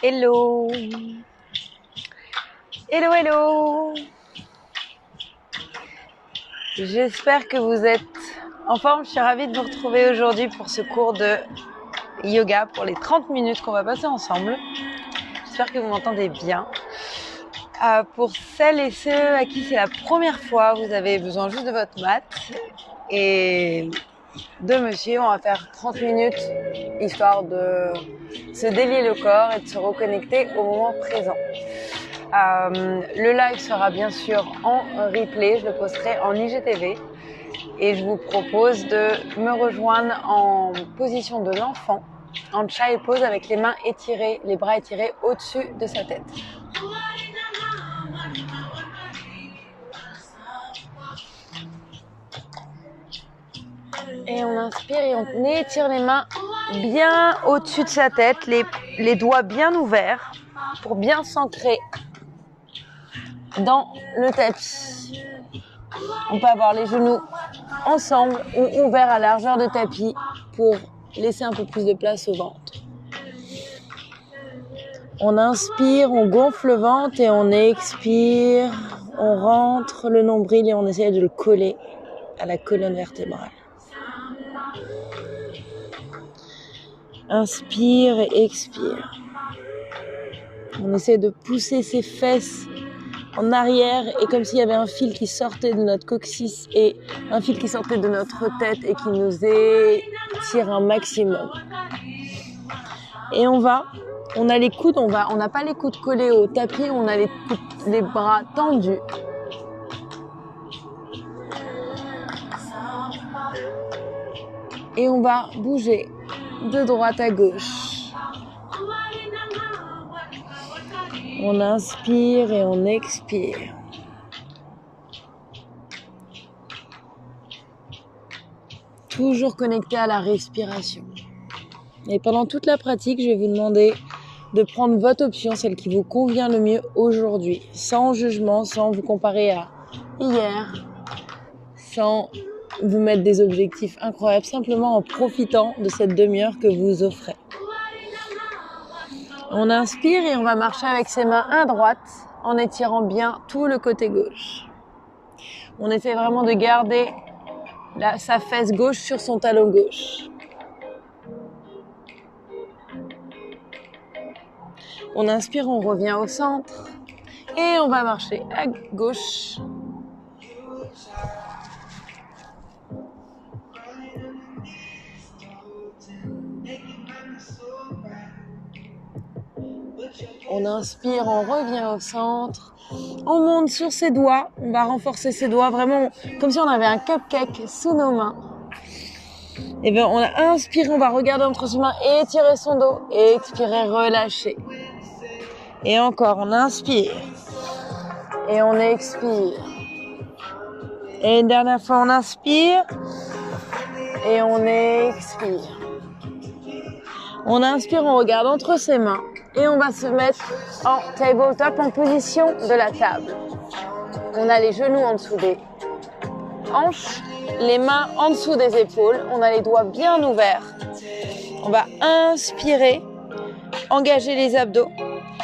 Hello. Hello, hello. J'espère que vous êtes en forme. Je suis ravie de vous retrouver aujourd'hui pour ce cours de yoga pour les 30 minutes qu'on va passer ensemble. J'espère que vous m'entendez bien. Pour celles et ceux à qui c'est la première fois, vous avez besoin juste de votre mat et de monsieur. On va faire 30 minutes histoire de se délier le corps et de se reconnecter au moment présent. Le live sera bien sûr en replay, je le posterai en IGTV et je vous propose de me rejoindre en position de l'enfant, en child pose avec les mains étirées, les bras étirés au-dessus de sa tête. Et on inspire et on étire les mains bien au-dessus de sa tête, les doigts bien ouverts pour bien s'ancrer dans le tapis. On peut avoir les genoux ensemble ou ouverts à largeur de tapis pour laisser un peu plus de place au ventre. On inspire, on gonfle le ventre et on expire. On rentre le nombril et on essaie de le coller à la colonne vertébrale. Inspire et expire. On essaie de pousser ses fesses en arrière et comme s'il y avait un fil qui sortait de notre coccyx et un fil qui sortait de notre tête et qui nous étire un maximum. Et on a les coudes, on n'a pas les coudes collés au tapis, on a les bras tendus. Et on va bouger de droite à gauche. On inspire et on expire. Toujours connecté à la respiration. Et pendant toute la pratique, je vais vous demander de prendre votre option, celle qui vous convient le mieux aujourd'hui, sans jugement, sans vous comparer à hier, sans vous mettre des objectifs incroyables, simplement en profitant de cette demi-heure que vous offrez. On inspire et on va marcher avec ses mains à droite en étirant bien tout le côté gauche. On essaie vraiment de garder sa fesse gauche sur son talon gauche. On inspire, on revient au centre et on va marcher à gauche. On inspire, on revient au centre. On monte sur ses doigts. On va renforcer ses doigts vraiment comme si on avait un cupcake sous nos mains. Et bien on a inspiré, on va regarder entre ses mains et étirer son dos. Et expirer, relâcher. Et encore, on inspire. Et on expire. Et une dernière fois, on inspire. Et on expire. On inspire, on regarde entre ses mains. Et on va se mettre en tabletop, en position de la table. On a les genoux en dessous des hanches, les mains en dessous des épaules. On a les doigts bien ouverts. On va inspirer, engager les abdos.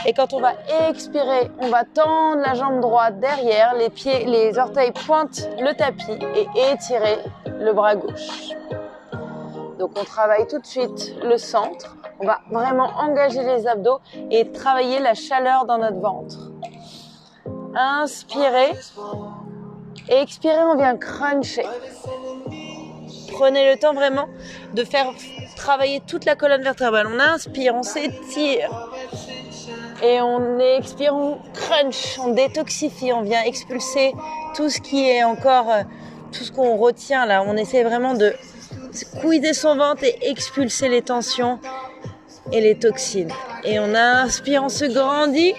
Et quand on va expirer, on va tendre la jambe droite derrière, les orteils pointent le tapis et étirer le bras gauche. Donc on travaille tout de suite le centre. On va vraiment engager les abdos et travailler la chaleur dans notre ventre. Inspirez. Et expirez, on vient cruncher. Prenez le temps vraiment de faire travailler toute la colonne vertébrale. On inspire, on s'étire. Et on expire, on crunch, on détoxifie. On vient expulser tout ce qui est encore, tout ce qu'on retient là. On essaie vraiment de squeezer son ventre et expulser les tensions et les toxines. Et on inspire, on se grandit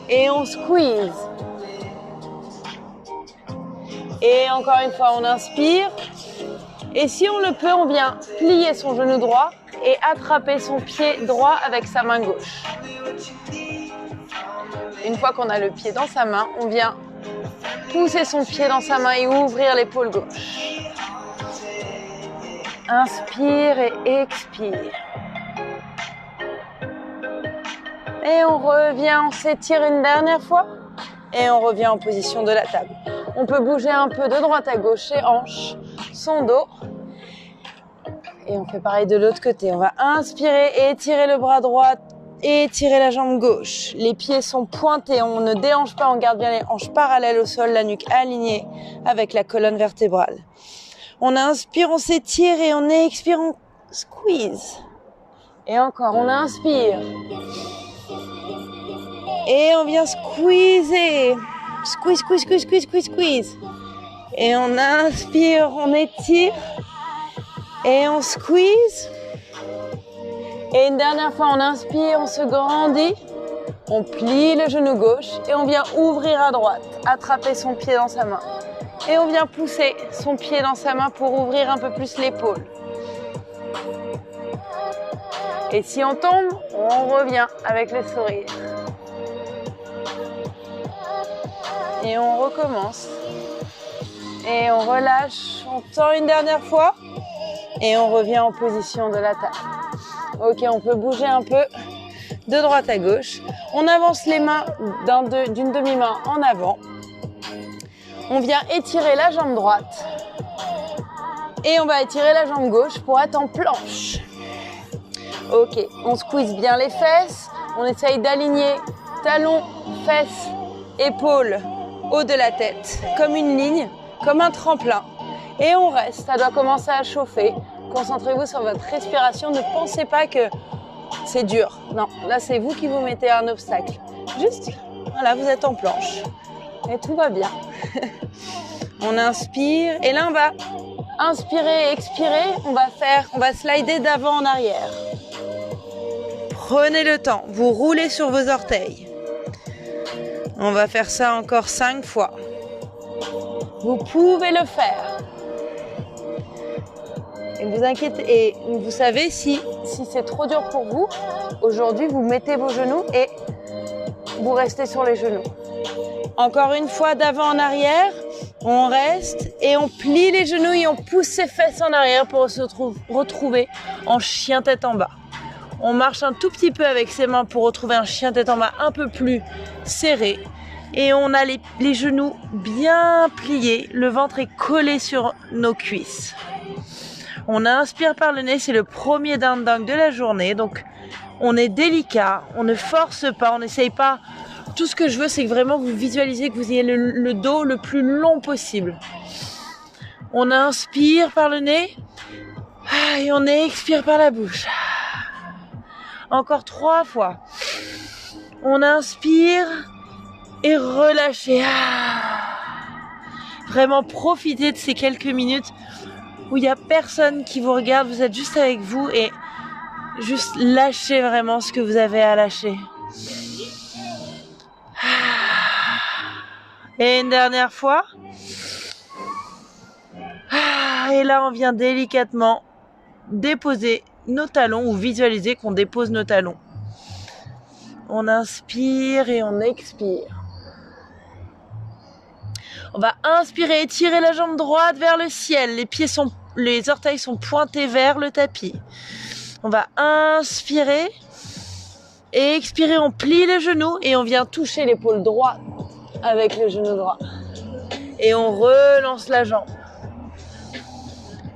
et on squeeze. Et encore une fois, on inspire. Et si on le peut, on vient plier son genou droit et attraper son pied droit avec sa main gauche. Une fois qu'on a le pied dans sa main, on vient pousser son pied dans sa main et ouvrir l'épaule gauche. Inspire et expire. Et on revient, on s'étire une dernière fois. Et on revient en position de la table. On peut bouger un peu de droite à gauche, les hanches, son dos. Et on fait pareil de l'autre côté. On va inspirer et étirer le bras droit et étirer la jambe gauche. Les pieds sont pointés, on ne déhanche pas, on garde bien les hanches parallèles au sol, la nuque alignée avec la colonne vertébrale. On inspire, on s'étire et on expire, on squeeze. Et encore, on inspire. Et on vient squeezer. Squeeze, squeeze, squeeze, squeeze, squeeze, squeeze. Et on inspire, on étire. Et on squeeze. Et une dernière fois, on inspire, on se grandit. On plie le genou gauche et on vient ouvrir à droite. Attraper son pied dans sa main. Et on vient pousser son pied dans sa main pour ouvrir un peu plus l'épaule. Et si on tombe, on revient avec le sourire. Et on recommence. Et on relâche, on tend une dernière fois. Et on revient en position de la table. Ok, on peut bouger un peu de droite à gauche. On avance les mains d'une demi-main en avant. On vient étirer la jambe droite. Et on va étirer la jambe gauche pour être en planche. Ok, on squeeze bien les fesses. On essaye d'aligner talons, fesses, épaules, haut de la tête, comme une ligne, comme un tremplin. Et on reste, ça doit commencer à chauffer. Concentrez-vous sur votre respiration, ne pensez pas que c'est dur. Non, là c'est vous qui vous mettez un obstacle. Juste, voilà, vous êtes en planche. Et tout va bien. On inspire, et là on va inspirer et expirer. On va slider d'avant en arrière. Prenez le temps, vous roulez sur vos orteils. On va faire ça encore 5 fois. Vous pouvez le faire. Et vous inquiétez, et vous savez, si c'est trop dur pour vous, aujourd'hui, vous mettez vos genoux et vous restez sur les genoux. Encore une fois, d'avant en arrière, on reste et on plie les genoux et on pousse ses fesses en arrière pour se retrouver en chien tête en bas. On marche un tout petit peu avec ses mains pour retrouver un chien tête en bas un peu plus serré. Et on a les genoux bien pliés, le ventre est collé sur nos cuisses. On inspire par le nez, c'est le premier down dog de la journée. Donc on est délicat, on ne force pas, on n'essaye pas. Tout ce que je veux, c'est que vraiment vous visualisez que vous ayez le dos le plus long possible. On inspire par le nez et on expire par la bouche. Encore 3 fois. On inspire et relâchez. Vraiment profitez de ces quelques minutes où il n'y a personne qui vous regarde, vous êtes juste avec vous et juste lâchez vraiment ce que vous avez à lâcher. Et une dernière fois. Et là, on vient délicatement déposer nos talons ou visualiser qu'on dépose nos talons. On inspire et on expire. On va inspirer, étirer la jambe droite vers le ciel. Les orteils sont pointés vers le tapis. On va inspirer et expirer. On plie les genoux et on vient toucher l'épaule droite avec le genou droit. Et on relance la jambe.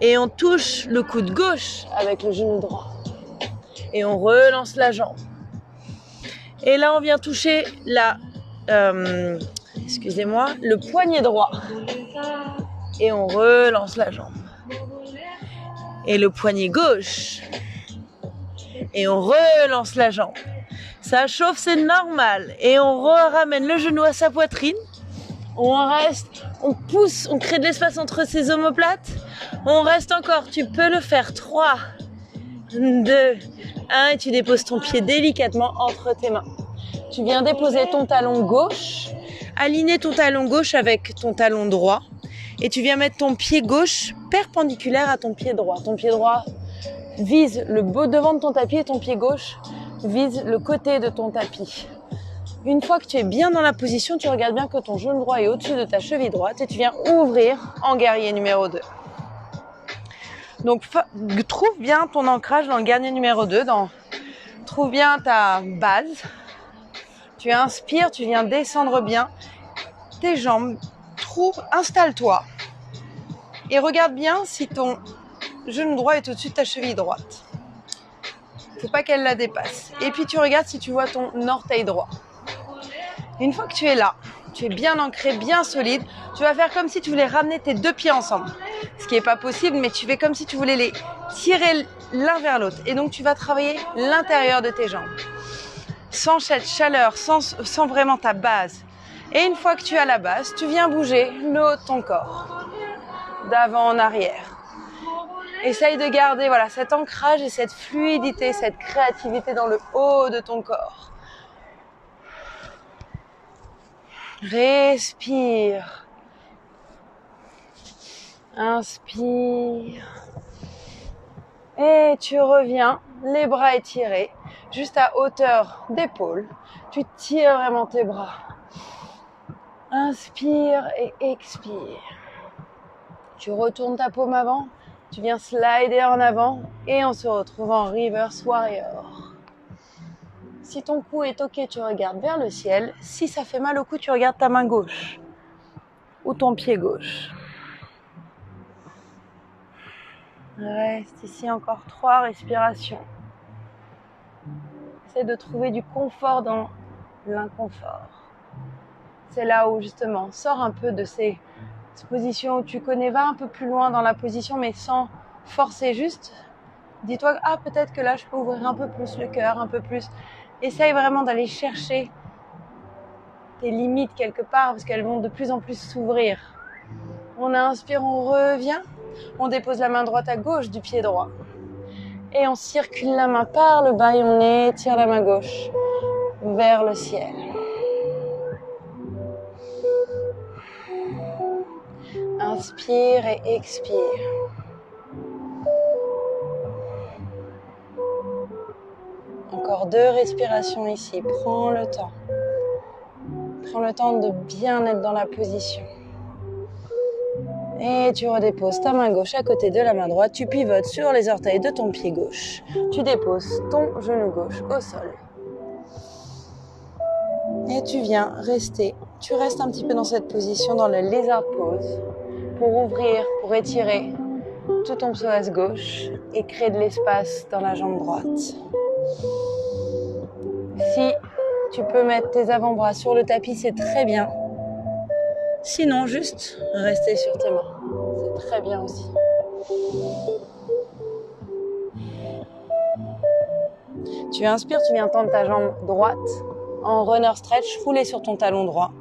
Et on touche le coude gauche avec le genou droit. Et on relance la jambe. Et là, on vient toucher le poignet droit. Et on relance la jambe. Et le poignet gauche. Et on relance la jambe. Ça chauffe, c'est normal. Et on ramène le genou à sa poitrine. On reste, on pousse, on crée de l'espace entre ses omoplates. On reste encore, tu peux le faire. 3, 2, 1 et tu déposes ton pied délicatement entre tes mains. Tu viens déposer ton talon gauche, aligner ton talon gauche avec ton talon droit et tu viens mettre ton pied gauche perpendiculaire à ton pied droit. Ton pied droit vise le devant de ton tapis et ton pied gauche vise le côté de ton tapis. Une fois que tu es bien dans la position, tu regardes bien que ton genou droit est au-dessus de ta cheville droite et tu viens ouvrir en guerrier numéro 2. Donc, trouve bien ton ancrage dans le guerrier numéro 2. Trouve bien ta base. Tu inspires, tu viens descendre bien tes jambes. Installe-toi et regarde bien si ton genou droit est au-dessus de ta cheville droite. Il ne faut pas qu'elle la dépasse. Et puis tu regardes si tu vois ton orteil droit. Une fois que tu es là, tu es bien ancré, bien solide, tu vas faire comme si tu voulais ramener tes deux pieds ensemble. Ce qui n'est pas possible, mais tu fais comme si tu voulais les tirer l'un vers l'autre. Et donc tu vas travailler l'intérieur de tes jambes. Sans cette chaleur, sans vraiment ta base. Et une fois que tu as la base, tu viens bouger le haut de ton corps. D'avant en arrière. Essaye de garder cet ancrage et cette fluidité, cette créativité dans le haut de ton corps. Respire. Inspire. Et tu reviens, les bras étirés, juste à hauteur d'épaule. Tu tires vraiment tes bras. Inspire et expire. Tu retournes ta paume avant, tu viens slider en avant et on se retrouve en reverse warrior. Si ton cou est ok, tu regardes vers le ciel. Si ça fait mal au cou, tu regardes ta main gauche ou ton pied gauche. Reste ici encore 3 respirations. Essaie de trouver du confort dans l'inconfort. C'est là où justement, sors un peu de ces positions où tu connais, va un peu plus loin dans la position mais sans forcer, juste dis-toi peut-être que là je peux ouvrir un peu plus le cœur, un peu plus. Essaye vraiment d'aller chercher tes limites quelque part parce qu'elles vont de plus en plus s'ouvrir. On inspire, on revient, on dépose la main droite à gauche du pied droit et on circule la main par le bas et on étire la main gauche vers le ciel. Inspire et expire. Encore 2 respirations ici. Prends le temps. Prends le temps de bien être dans la position. Et tu redéposes ta main gauche à côté de la main droite. Tu pivotes sur les orteils de ton pied gauche. Tu déposes ton genou gauche au sol. Et tu viens rester. Tu restes un petit peu dans cette position, dans le lizard pose, pour ouvrir, pour étirer tout ton psoas gauche et créer de l'espace dans la jambe droite. Si tu peux mettre tes avant-bras sur le tapis, c'est très bien. Sinon, juste rester sur tes mains. C'est très bien aussi. Tu inspires, tu viens tendre ta jambe droite en runner stretch, rouler sur ton talon droit.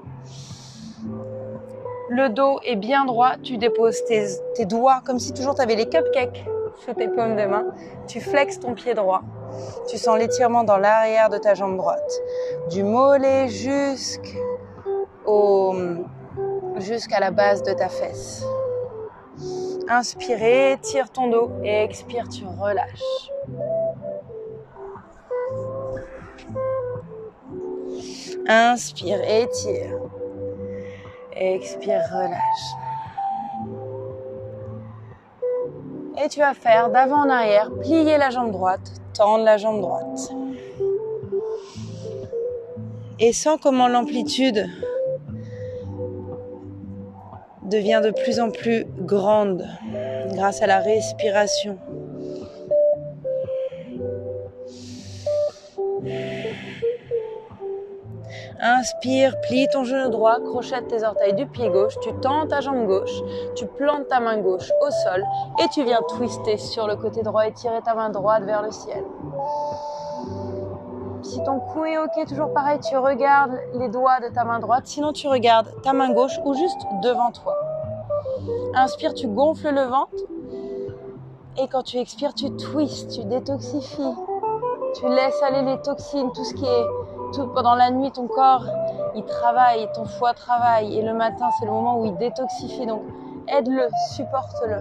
Le dos est bien droit, tu déposes tes doigts comme si toujours tu avais les cupcakes sous tes paumes de main. Tu flexes ton pied droit. Tu sens l'étirement dans l'arrière de ta jambe droite. Du mollet jusqu'à la base de ta fesse. Inspire, étire ton dos et expire, tu relâches. Inspire, étire. Expire, relâche. Et tu vas faire d'avant en arrière, plier la jambe droite, tendre la jambe droite. Et sens comment l'amplitude devient de plus en plus grande grâce à la respiration. Inspire, plie ton genou droit, crochette tes orteils du pied gauche, tu tends ta jambe gauche, tu plantes ta main gauche au sol et tu viens twister sur le côté droit et tirer ta main droite vers le ciel. Si ton cou est ok, toujours pareil, tu regardes les doigts de ta main droite, sinon tu regardes ta main gauche ou juste devant toi. Inspire, tu gonfles le ventre et quand tu expires, tu twists, tu détoxifies. Tu laisses aller les toxines, tout ce qui est... pendant la nuit, ton corps, il travaille, ton foie travaille. Et le matin, c'est le moment où il détoxifie. Donc, aide-le, supporte-le.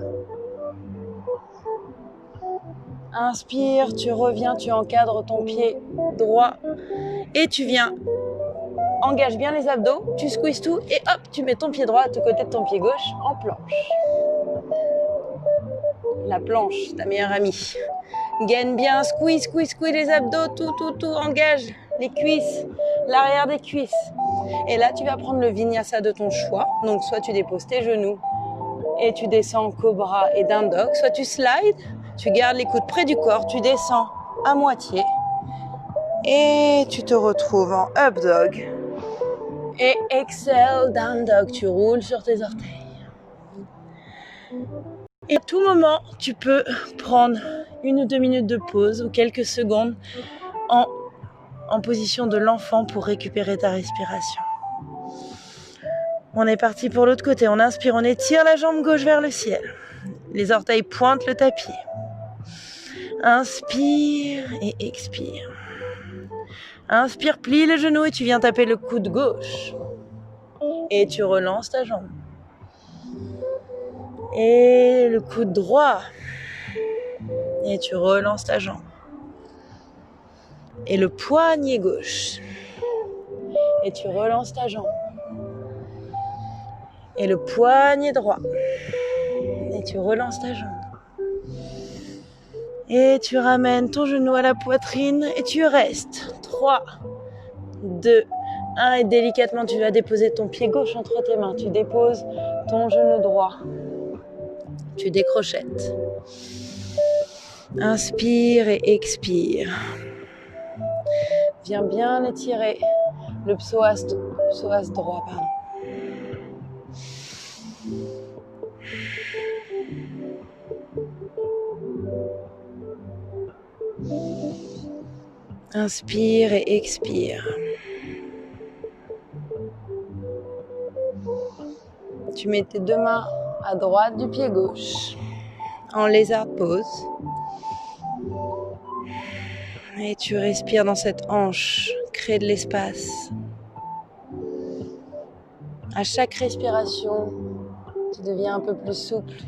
Inspire, tu reviens, tu encadres ton pied droit. Et tu viens, engage bien les abdos, tu squeezes tout. Et hop, tu mets ton pied droit à côté de ton pied gauche en planche. La planche, ta meilleure amie. Gaine bien, squeeze les abdos, tout, engage. les cuisses, l'arrière des cuisses. Et là, tu vas prendre le vinyasa de ton choix. Donc, soit tu déposes tes genoux et tu descends en cobra et down dog, soit tu slides, tu gardes les coudes près du corps, tu descends à moitié et tu te retrouves en up dog. Et exhale, down dog, tu roules sur tes orteils. Et à tout moment, tu peux prendre 1 ou 2 minutes de pause ou quelques secondes en position de l'enfant pour récupérer ta respiration. On est parti pour l'autre côté. On inspire, on étire la jambe gauche vers le ciel. Les orteils pointent le tapis. Inspire et expire. Inspire, plie les genoux et tu viens taper le coude gauche. Et tu relances ta jambe. Et le coude droit. Et tu relances ta jambe. Et le poignet gauche. Et tu relances ta jambe. Et le poignet droit. Et tu relances ta jambe. Et tu ramènes ton genou à la poitrine et tu restes. 3, 2, 1 et délicatement tu vas déposer ton pied gauche entre tes mains. Tu déposes ton genou droit. Tu décrochettes. Inspire et expire. Viens bien étirer le psoas droit, pardon. Inspire et expire. Tu mets tes 2 mains à droite du pied gauche en lézard pose. Et tu respires dans cette hanche, crée de l'espace. À chaque respiration, tu deviens un peu plus souple.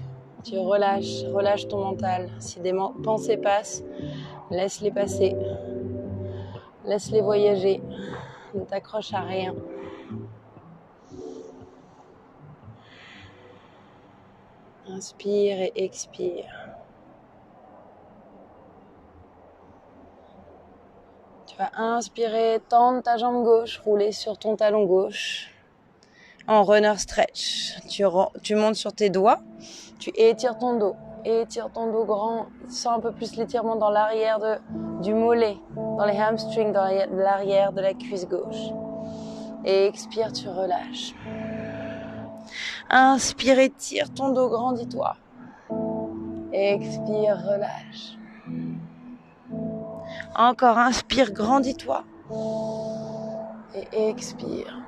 Tu relâches ton mental. Si des pensées passent, laisse-les passer. Laisse-les voyager. Ne t'accroche à rien. Inspire et expire. Tu vas inspirer, tendre ta jambe gauche, rouler sur ton talon gauche. En runner stretch. Tu montes sur tes doigts. Tu étires ton dos. Étire ton dos grand. Sens un peu plus l'étirement dans l'arrière du mollet, dans les hamstrings, dans l'arrière de la cuisse gauche. Et expire, tu relâches. Inspire, étire ton dos, grandis-toi. Expire, relâche. Encore, inspire, grandis-toi. Et expire.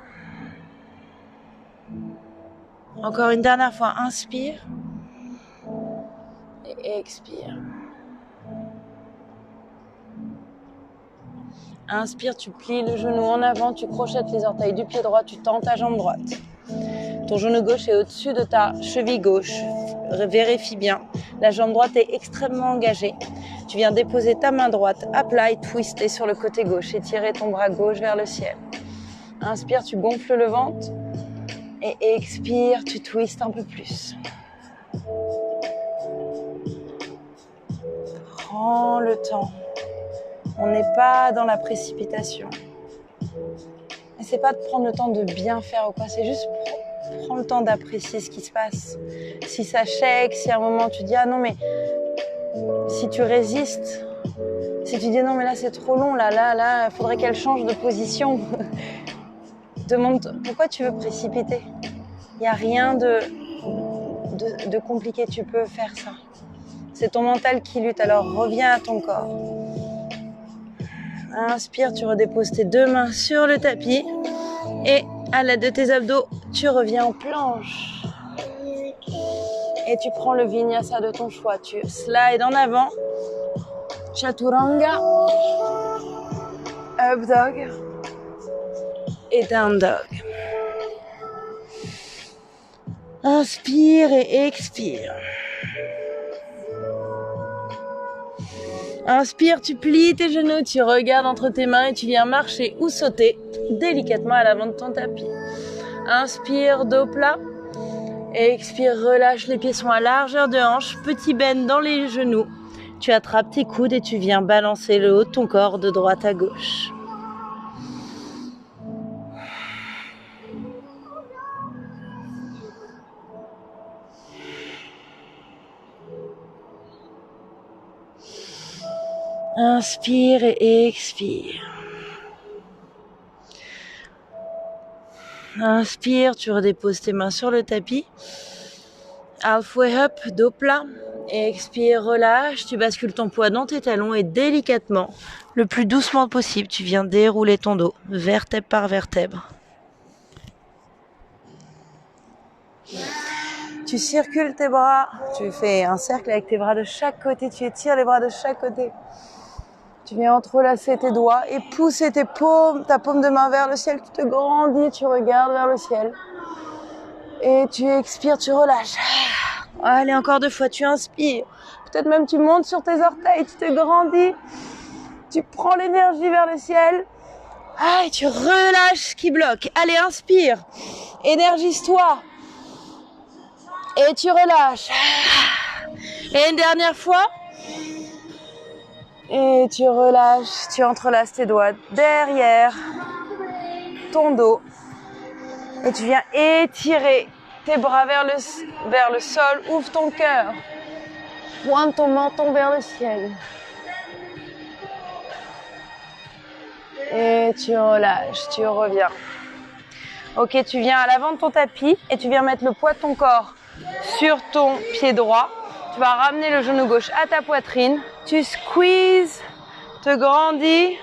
Encore une dernière fois, inspire. Et expire. Inspire, tu plies le genou en avant, tu crochettes les orteils du pied droit, tu tends ta jambe droite. Ton genou gauche est au-dessus de ta cheville gauche. Vérifie bien. La jambe droite est extrêmement engagée. Tu viens déposer ta main droite à plat et twister sur le côté gauche. Étirer ton bras gauche vers le ciel. Inspire, tu gonfles le ventre. Et expire, tu twistes un peu plus. Prends le temps. On n'est pas dans la précipitation. Et c'est pas de prendre le temps de bien faire ou quoi, c'est juste prendre le temps d'apprécier ce qui se passe. Si ça shake, si à un moment tu dis ah non mais si tu résistes, si tu dis non mais là c'est trop long, là, il faudrait qu'elle change de position. Demande pourquoi tu veux précipiter. Il n'y a rien de compliqué, tu peux faire ça. C'est ton mental qui lutte, alors reviens à ton corps. Inspire, tu redéposes tes 2 mains sur le tapis et à l'aide de tes abdos, tu reviens en planche. Et tu prends le vinyasa de ton choix. Tu slides en avant, chaturanga, up dog et down dog. Inspire et expire. Inspire, tu plies tes genoux, tu regardes entre tes mains et tu viens marcher ou sauter délicatement à l'avant de ton tapis. Inspire, dos plat. Et expire, relâche, les pieds sont à largeur de hanche, petit bend dans les genoux. Tu attrapes tes coudes et tu viens balancer le haut de ton corps de droite à gauche. Inspire et expire. Inspire, tu redéposes tes mains sur le tapis. Halfway up, dos plat. Et expire, relâche. Tu bascules ton poids dans tes talons et délicatement, le plus doucement possible, tu viens dérouler ton dos, vertèbre par vertèbre. Tu circules tes bras. Tu fais un cercle avec tes bras de chaque côté. Tu étires les bras de chaque côté. Tu viens entrelacer tes doigts et pousser tes paumes, ta paume de main vers le ciel. Tu te grandis, tu regardes vers le ciel. Et tu expires, tu relâches. Allez, encore 2 fois, tu inspires. Peut-être même tu montes sur tes orteils, tu te grandis. Tu prends l'énergie vers le ciel. Et tu relâches ce qui bloque. Allez, inspire. Énergise-toi. Et tu relâches. Et une dernière fois. Et tu relâches, tu entrelaces tes doigts derrière ton dos. Et tu viens étirer tes bras vers le sol. Ouvre ton cœur. Pointe ton menton vers le ciel. Et tu relâches, tu reviens. Ok, tu viens à l'avant de ton tapis et tu viens mettre le poids de ton corps sur ton pied droit. Tu vas ramener le genou gauche à ta poitrine. Tu squeezes, te grandis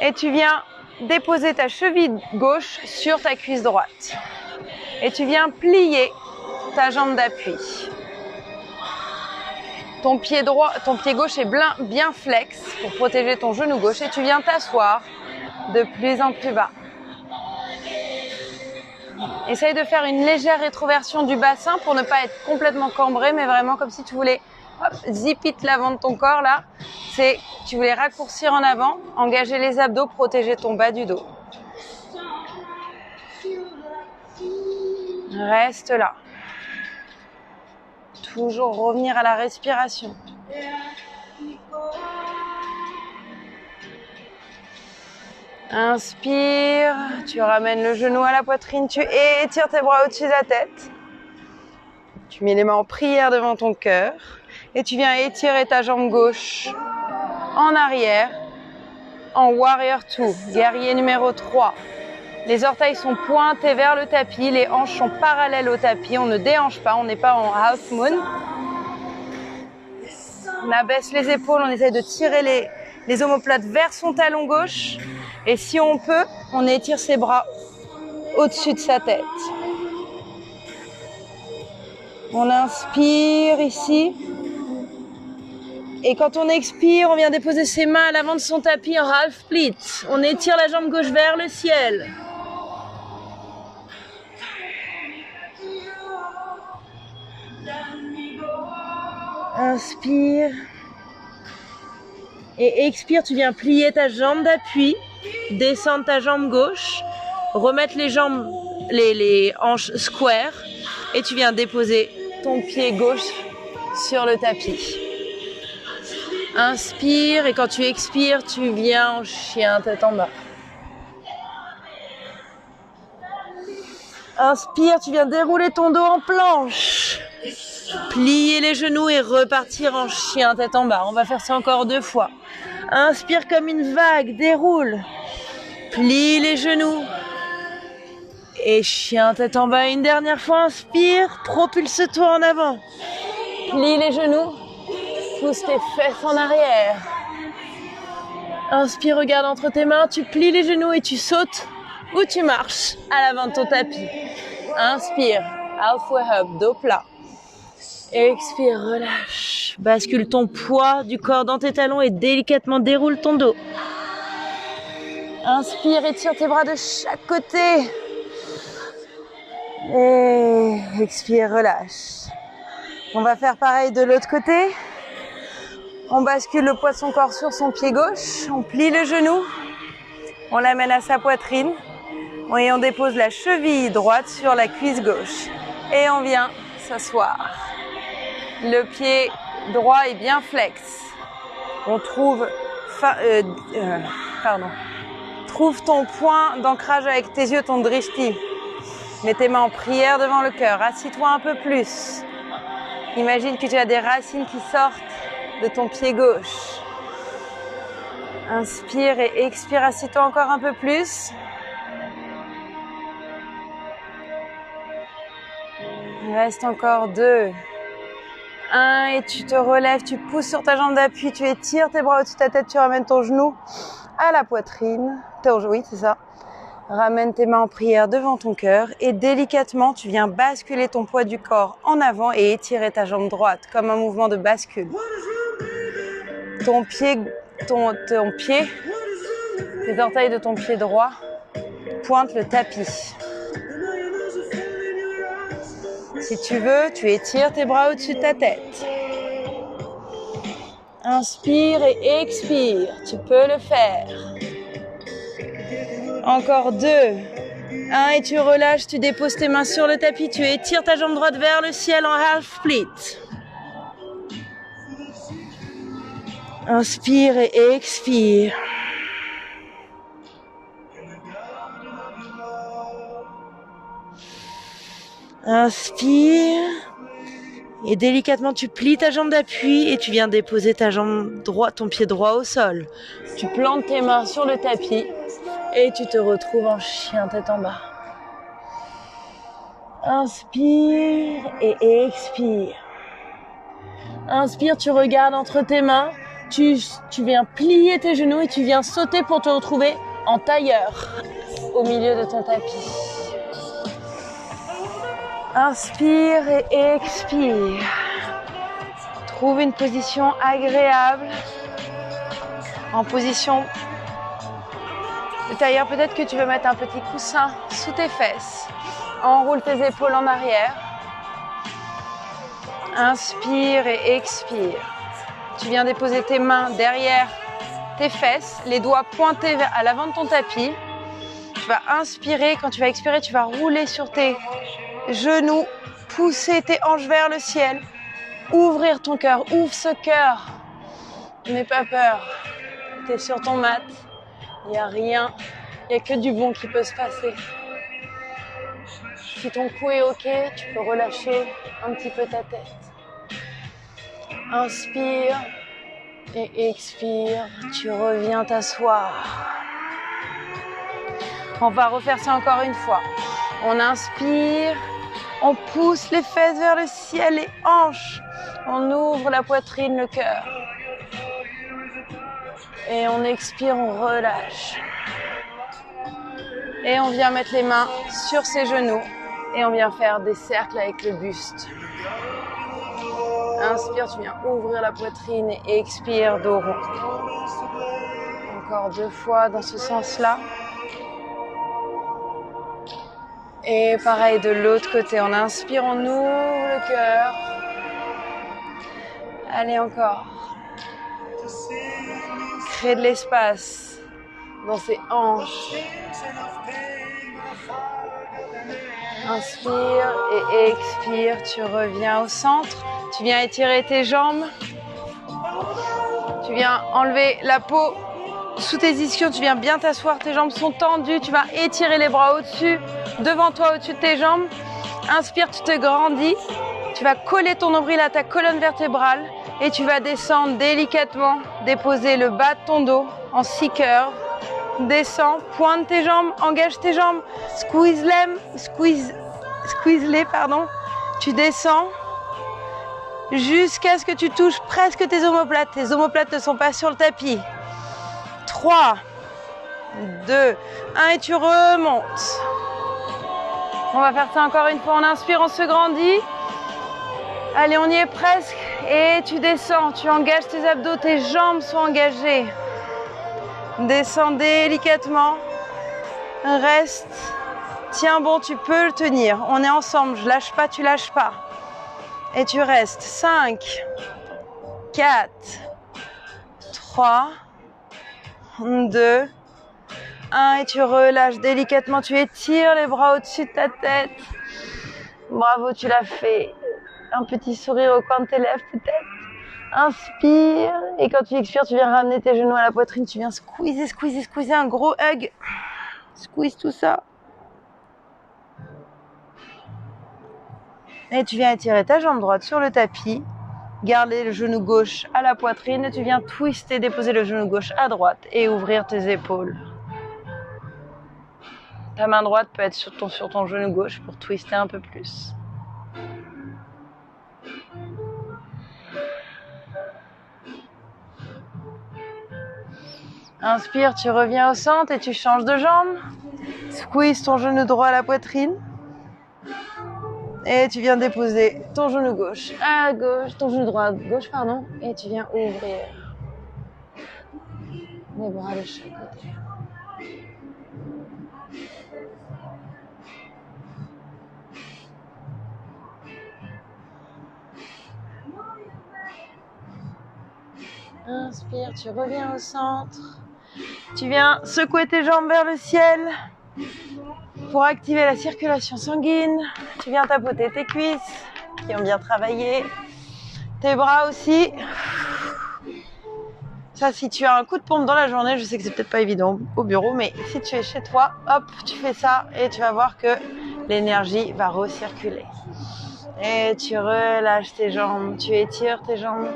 et tu viens déposer ta cheville gauche sur ta cuisse droite. Et tu viens plier ta jambe d'appui. Ton pied gauche est bien flex pour protéger ton genou gauche et tu viens t'asseoir de plus en plus bas. Essaye de faire une légère rétroversion du bassin pour ne pas être complètement cambré, mais vraiment comme si tu voulais zip it l'avant de ton corps là. Tu voulais raccourcir en avant, engager les abdos, protéger ton bas du dos. Reste là. Toujours revenir à la respiration. Inspire, tu ramènes le genou à la poitrine, tu étires tes bras au-dessus de la tête. Tu mets les mains en prière devant ton cœur et tu viens étirer ta jambe gauche en arrière en Warrior 2, guerrier numéro 3. Les orteils sont pointés vers le tapis, les hanches sont parallèles au tapis, on ne déhanche pas, on n'est pas en half moon. On abaisse les épaules, on essaie de tirer les omoplates vers son talon gauche. Et si on peut, on étire ses bras au-dessus de sa tête. On inspire ici. Et quand on expire, on vient déposer ses mains à l'avant de son tapis en half split. On étire la jambe gauche vers le ciel. Inspire. Et expire, tu viens plier ta jambe d'appui, descendre ta jambe gauche, remettre les hanches square et tu viens déposer ton pied gauche sur le tapis. Inspire et quand tu expires, tu viens en chien tête en bas. Inspire, tu viens dérouler ton dos en planche. Plier les genoux et repartir en chien tête en bas. On va faire ça encore 2 fois. Inspire comme une vague, déroule. Plie les genoux. Et chien tête en bas une dernière fois. Inspire, propulse-toi en avant. Plie les genoux. Pousse tes fesses en arrière. Inspire, regarde entre tes mains. Tu plies les genoux et tu sautes ou tu marches à l'avant de ton tapis. Inspire, halfway up, dos plat. Expire, relâche. Bascule ton poids du corps dans tes talons et délicatement déroule ton dos. Inspire, étire tes bras de chaque côté. Et expire, relâche. On va faire pareil de l'autre côté. On bascule le poids de son corps sur son pied gauche. On plie le genou. On l'amène à sa poitrine. Et on dépose la cheville droite sur la cuisse gauche. Et on vient s'asseoir. Le pied droit est bien flex. On trouve ton point d'ancrage avec tes yeux, ton drishti. Mets tes mains en prière devant le cœur. Assis-toi un peu plus. Imagine que tu as des racines qui sortent de ton pied gauche. Inspire et expire, assieds-toi encore un peu plus. Il reste encore 2. 1 et tu te relèves, tu pousses sur ta jambe d'appui, tu étires tes bras au-dessus de ta tête, tu ramènes ton genou à la poitrine. Oui, c'est ça. Ramène tes mains en prière devant ton cœur et délicatement, tu viens basculer ton poids du corps en avant et étirer ta jambe droite comme un mouvement de bascule. Ton pied, les orteils de ton pied droit pointent le tapis. Si tu veux, tu étires tes bras au-dessus de ta tête. Inspire et expire, tu peux le faire. Encore 2. 1 et tu relâches, tu déposes tes mains sur le tapis, tu étires ta jambe droite vers le ciel en half split. Inspire et expire. Inspire. Et délicatement, tu plies ta jambe d'appui et tu viens déposer ta jambe droite, ton pied droit au sol. Tu plantes tes mains sur le tapis et tu te retrouves en chien tête en bas. Inspire et expire. Inspire, tu regardes entre tes mains. Tu viens plier tes genoux et tu viens sauter pour te retrouver en tailleur au milieu de ton tapis. Inspire et expire. Trouve une position agréable. En position de tailleur, peut-être que tu veux mettre un petit coussin sous tes fesses. Enroule tes épaules en arrière. Inspire et expire. Tu viens déposer tes mains derrière tes fesses, les doigts pointés à l'avant de ton tapis. Tu vas inspirer, quand tu vas expirer, tu vas rouler sur tes genoux, pousser tes hanches vers le ciel, ouvrir ton cœur, ouvre ce cœur. N'aie pas peur, tu es sur ton mat, il n'y a rien, il n'y a que du bon qui peut se passer. Si ton cou est ok, tu peux relâcher un petit peu ta tête. Inspire et expire, tu reviens t'asseoir. On va refaire ça encore une fois. On inspire, on pousse les fesses vers le ciel, les hanches. On ouvre la poitrine, le cœur. Et on expire, on relâche. Et on vient mettre les mains sur ses genoux. Et on vient faire des cercles avec le buste. Inspire, tu viens ouvrir la poitrine et expire, dos rond. Encore 2 fois dans ce sens-là. Et pareil de l'autre côté, on inspire, on ouvre le cœur. Allez encore. Crée de l'espace dans ses hanches. Inspire et expire, tu reviens au centre. Tu viens étirer tes jambes. Tu viens enlever la peau sous tes ischions, tu viens bien t'asseoir, tes jambes sont tendues, tu vas étirer les bras au-dessus, devant toi, au-dessus de tes jambes. Inspire, tu te grandis, tu vas coller ton nombril à ta colonne vertébrale et tu vas descendre délicatement, déposer le bas de ton dos en 6 curves. Descends, pointe tes jambes, engage tes jambes, squeeze-les, tu descends jusqu'à ce que tu touches presque tes omoplates. Tes omoplates ne sont pas sur le tapis. 3, 2, 1 et tu remontes. On va faire ça encore une fois. On inspire, on se grandit. Allez, on y est presque. Et tu descends, tu engages tes abdos, tes jambes sont engagées. Descends délicatement. Reste. Tiens bon, tu peux le tenir. On est ensemble, je lâche pas, tu lâches pas. Et tu restes. 5, 4, 3, 2, 1 et tu relâches délicatement, tu étires les bras au-dessus de ta tête. Bravo, tu l'as fait. Un petit sourire au coin de tes lèvres peut-être. Inspire et quand tu expires, tu viens ramener tes genoux à la poitrine, tu viens squeezer, un gros hug. Squeeze tout ça. Et tu viens étirer ta jambe droite sur le tapis. Garde le genou gauche à la poitrine et tu viens twister, déposer le genou gauche à droite et ouvrir tes épaules. Ta main droite peut être sur ton genou gauche pour twister un peu plus. Inspire, tu reviens au centre et tu changes de jambe. Squeeze ton genou droit à la poitrine. Et tu viens déposer ton genou gauche à gauche, ton genou droit à gauche, pardon. Et tu viens ouvrir les bras de chaque côté. Inspire, tu reviens au centre. Tu viens secouer tes jambes vers le ciel pour activer la circulation sanguine. Tu viens tapoter tes cuisses qui ont bien travaillé. Tes bras aussi. Ça, si tu as un coup de pompe dans la journée, je sais que c'est peut-être pas évident au bureau, mais si tu es chez toi, hop, tu fais ça et tu vas voir que l'énergie va recirculer. Et tu relâches tes jambes, tu étires tes jambes.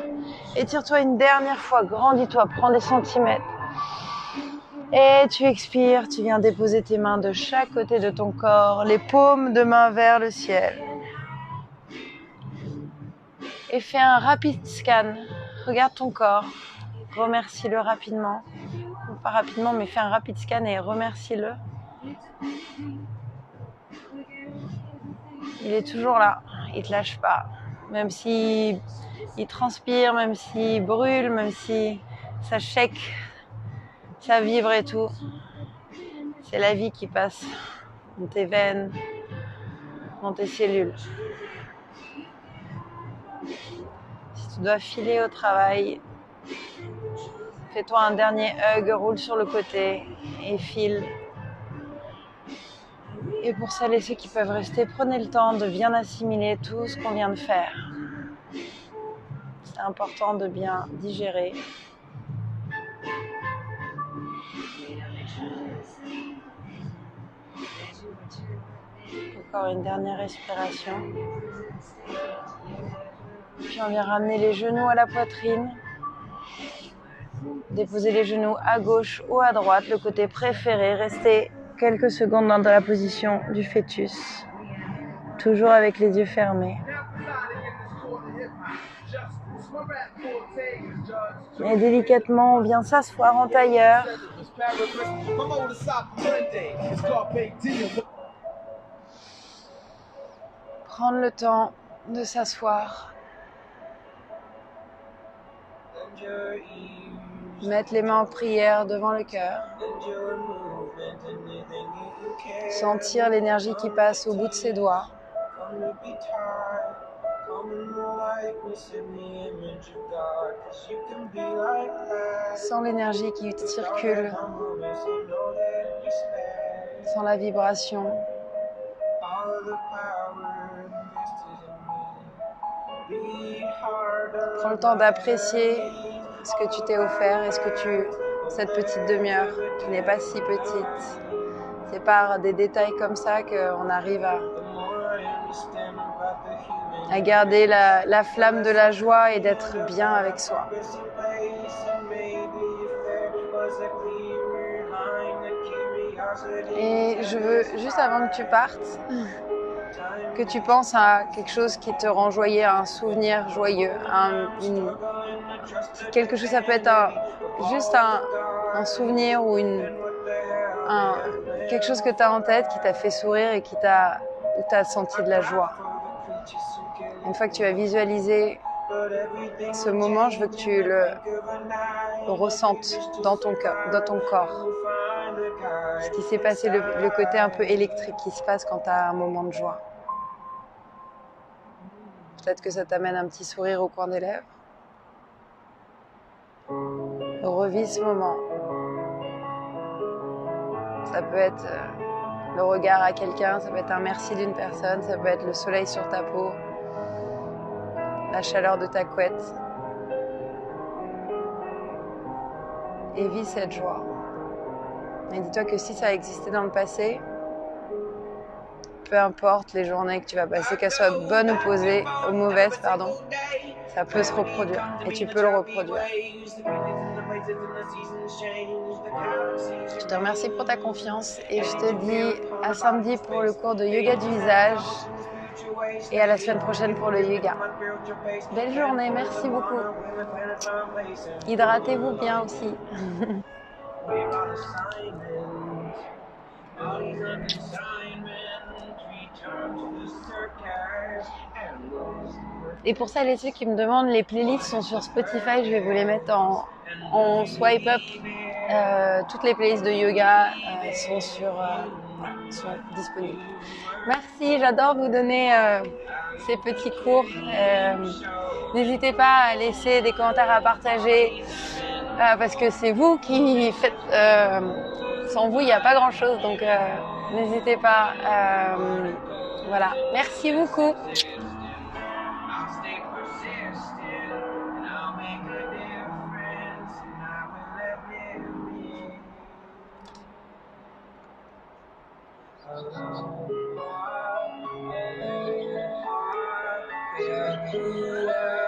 Étire-toi une dernière fois, grandis-toi, prends des centimètres. Et tu expires, tu viens déposer tes mains de chaque côté de ton corps, les paumes de main vers le ciel. Et fais un rapide scan. Regarde ton corps, remercie-le rapidement. Pas rapidement, mais fais un rapide scan et remercie-le. Il est toujours là, il te lâche pas. Même si il transpire, même s'il brûle, même si ça shake, ça vibre et tout. C'est la vie qui passe dans tes veines, dans tes cellules. Si tu dois filer au travail, fais-toi un dernier hug, roule sur le côté et file. Et pour celles et ceux qui peuvent rester, prenez le temps de bien assimiler tout ce qu'on vient de faire. C'est important de bien digérer. Encore une dernière respiration. Puis on vient ramener les genoux à la poitrine. Déposer les genoux à gauche ou à droite, le côté préféré. Restez quelques secondes dans la position du fœtus. Toujours avec les yeux fermés. Et délicatement, on vient s'asseoir en tailleur. Prendre le temps de s'asseoir. Mettre les mains en prière devant le cœur. Sentir l'énergie qui passe au bout de ses doigts. Sens l'énergie qui circule. Sens la vibration. Prends le temps d'apprécier ce que tu t'es offert et cette petite demi-heure qui n'est pas si petite. C'est par des détails comme ça qu'on arrive à garder la flamme de la joie et d'être bien avec soi. Et je veux, juste avant que tu partes, que tu penses à quelque chose qui te rend joyeux, un souvenir joyeux, quelque chose, ça peut être juste un souvenir ou quelque chose que tu as en tête qui t'a fait sourire et où tu as senti de la joie. Une fois que tu as visualisé ce moment, je veux que tu le ressentes dans ton corps. Ce qui s'est passé, le côté un peu électrique qui se passe quand tu as un moment de joie. Peut-être que ça t'amène un petit sourire au coin des lèvres. Revis ce moment. Ça peut être le regard à quelqu'un, ça peut être un merci d'une personne, ça peut être le soleil sur ta peau, la chaleur de ta couette. Et vis cette joie. Et dis-toi que si ça a existé dans le passé, peu importe les journées que tu vas passer, qu'elles soient bonnes ou mauvaises, ça peut se reproduire et tu peux le reproduire. Je te remercie pour ta confiance et je te dis à samedi pour le cours de yoga du visage et à la semaine prochaine pour le yoga. Belle journée, merci beaucoup. Hydratez-vous bien aussi. Et pour celles et ceux qui me demandent, les playlists sont sur Spotify, je vais vous les mettre en swipe up. Toutes les playlists de yoga sont disponibles. Merci, j'adore vous donner ces petits cours. N'hésitez pas à laisser des commentaires, à partager, parce que c'est vous qui faites... sans vous, il n'y a pas grand-chose, donc n'hésitez pas. Voilà, merci beaucoup. Yeah.